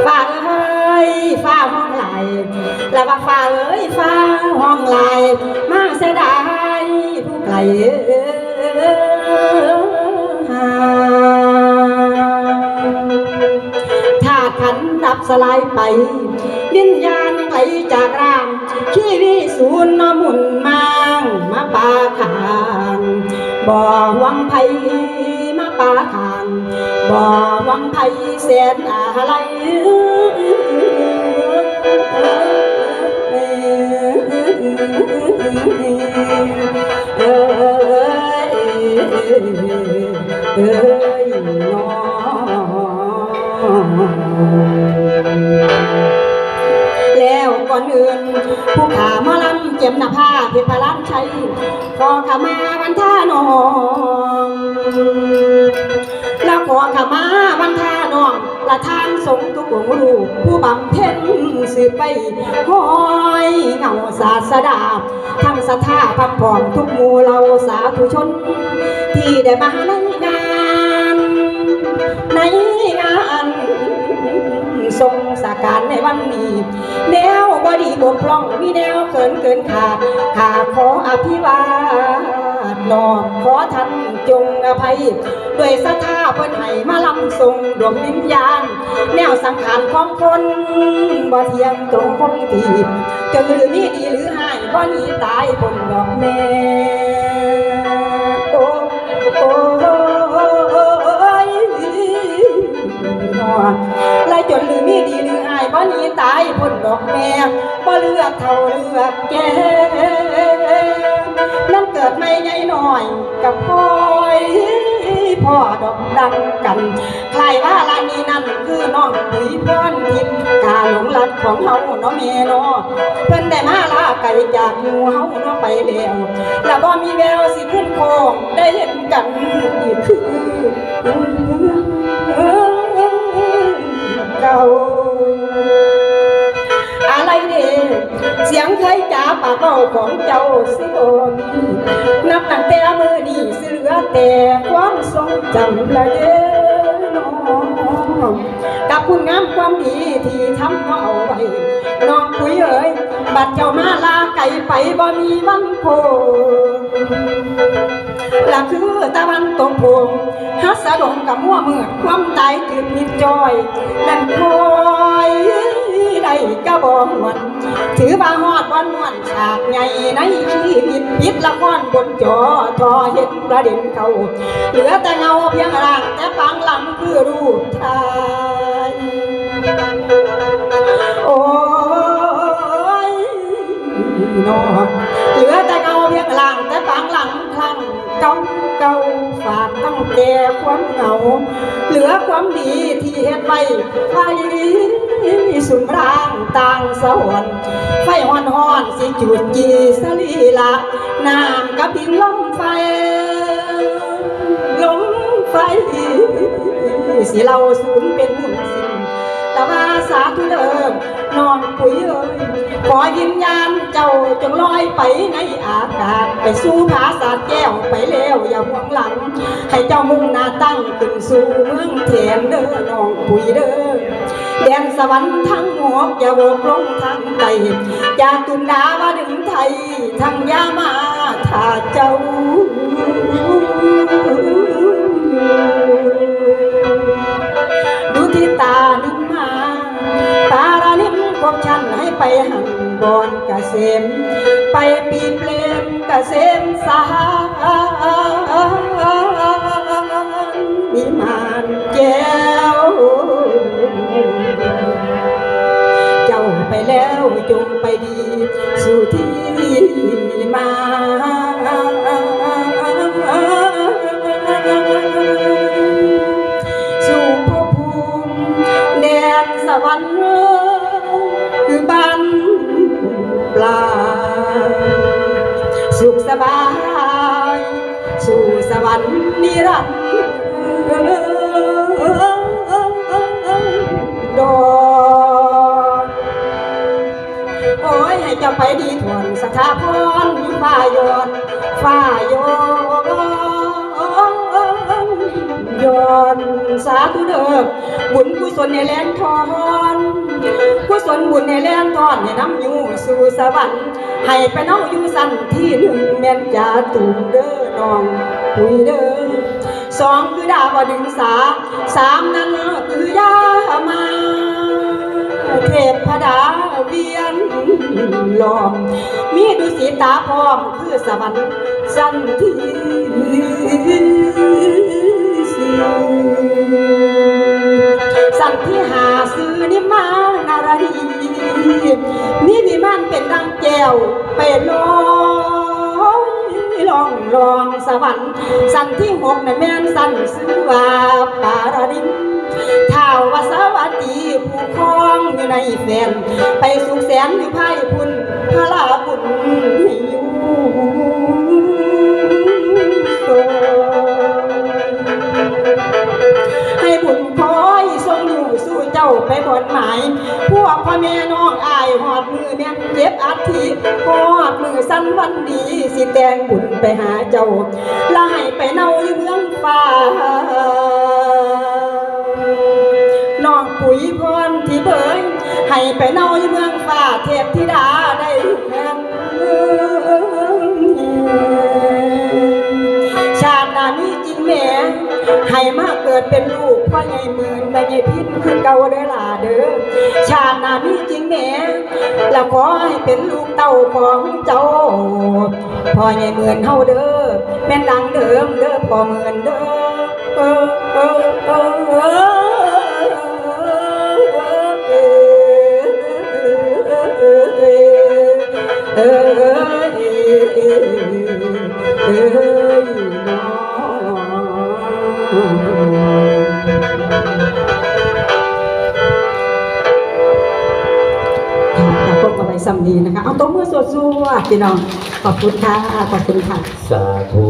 ฟ้าเอ้ยฟ้าห้องไหลแล้วว่าฟ้าเอ้ยฟ้าห้องไหลมาเสียดายผู้ไกลถ้าขันดับสลายไปวิญญาณไหลจากร่างชีวิตสูญนหมุนมางมาป่าขางบ่หวังไผมาป่าขางบ่หวังไผแสนอะไรเอ้ยน้อแล้วก่อนอื่นผู้ขามาลำเจ็บหน้าผ้าเพชรพลันชัยขอขมาวันท่านองแล้วขอขมาวันท่านองละทานสงทุกวงรูปผู้บำเพ็ญสืบไปห้อยเงาศาสดาทั้งศรัทธาพักผ่อนทุกหมู่เราสาธุชนที่ได้มาในงานทรงสาการในวันนี้แนวบอดีบกพร่องมีแนวเกินขาดข้าขออภิวาทน้อมขอท่านจงอภัยด้วยศรัทธาเพิ่นให้มาลำทรงดวงวิญญาณแนวสังขารของคนบ่เที่ยงตรงคงที่จะหรือมีดีหรือหายบ่หนีตายบนดอกแม่โอ้ไล่จนหรือมีดีหรืออายบ่หนีตายพ้นดอกแม่บ่เลือกเท่าเลือกแก่นั่นเกิดไม่ใหญ่หน่อยกับพ่อยพ่อดอกดังกันใครว่าลานี้นั่นคือน้องปุ๋ยพรทิพย์กาหลงรักของเฮาเนาะแม่เนาะเพิ่นได้มาลาไก่จากหมู่เฮาเนาะไปแล้วแล้วบ่มีแววสิขึ้นโค้งได้เห็นกันอีกคือเก่าอะไรเด้เสียงเคยจ่าปากเบ้าของเจ้าสิโอนนับตั้งแต่มือนี้สิเหลือแต่ความทรงจำละเด้อน้องกับคุณงามความดีที่ทำเอาไว้น้องคุยเอ๋ยบัดเจ้ามาลาไก่ไปบ่มีวันโพละคือตะวันตกโพงฮัสดงกับมั่วมืดความตายตื่นมิดจอยนั่นคอยได้กระบอกหวนถือว่าฮอดวันม่วนฉากใหญ่ในชีวิตปิดละครบนจอทอเห็นประเด็นเขาเหลือแต่เงาเพียงร่างแต่ปางหลังคือรูปถ่ายโอ้ยน้อเหลือแต่เงาเพียงร่างแต่ปางหลังคลั่งเก่าฝากตั้งแต่ความเหงาเหลือความดีที่เฮ็ดไว้ไฟสุมร่างต่างสวรรค์ไฟฮ้อนสิจุดจีสลีละน้ำกับดินลมไฟสิเราสูญเป็นหุ่นสิ้นแต่ว่าสาธุเดิมนอนปุ๋ยเอ้ยขอวิญญาณเจ้าจงลอยไปในอากาศไปสู่ผาสาแก้วไปแล้วอย่าห่วงหลังให้เจ้ามุ่งหน้าตั้งขึ้นสู่เมืองแถนเด้อนองปุ๋ยเด้อแดนสวรรค์ทั้งหมวกอย่าโบกลงทางไตจากตุนดาว่าดึงไทยทางยามาถ้าเจ้าดูที่ตานึกมาตารานิ่มพบฉันให้ไปหันบอนกะเสมไปปีเปลมกะเสมสามีมานแก้วเจ้าไปแล้วจงไปดีสู่ที่มาสู่ภพภูมิแดนสวรรค์คือบ้านปลาสุขสบายสู่สวรรค์นิรันดร์ดอนโอ้ยให้เจ้าไปดีถวนสถาพรมีฟ้ายอนสา ธุเด้อบุญกุศลในแลนทอนกุศลบุญในแลนทอนให้นำอยู่สู่สวรรค์ให้ไปเนาอยู่สั้นที่หนึ่งแม่นจ่าตุ่มเด้อน้องปุยเด้อสองคือดาวดึงสาสามนั้นคือยามาเทพดาเวียนล้อมมีดุสิตาพร้อมคือสวรรค์สั้นที่สั่งที่หาซื้อนิมานารดีมีวิมานเป็นดังแก้วไปลองสวรรค์สั่นที่หกนั่นแม่นสั่นซื้อว่าปาราดินท้าววสวัสดีผู้ครองอยู่ในแฟนไปสุขแสนอยู่ภายพุ่นพระลาบุญให้อยู่ให้บุญคอยทรงอยู่สู่เจ้าไปบนหมายพวกพ่อแม่น้องอายหอดมือแม่เจ็บอาทิตย์หอดมือสั้นวันดีสิแตงบุญไปหาเจ้าละให้ไปเน่าอยู่เมืองฟ้าน้องปุ๋ยพรที่เบิงให้ไปเน่าอยู่เมืองฟ้าเทพธิดาได้แห่งชาติหน้ามีจริงแม่ให้มาเกิดเป็นลูกพ่อใหญ่หมื่นแม่ใหญ่พินคือเก่าเด้อล่ะเด้อชาติหน้ามีจริงแม่แล้วขอให้เป็นลูกเต้าของเจ้าพ่อใหญ่หมื่นเฮาเด้อแม่นดังเดิมเด้อพ่อหมื่นเด้สำนีนะคะเอาตัวมือสวดๆพี่น้องขอบคุณค่ะขอบคุณค่ะสาธุ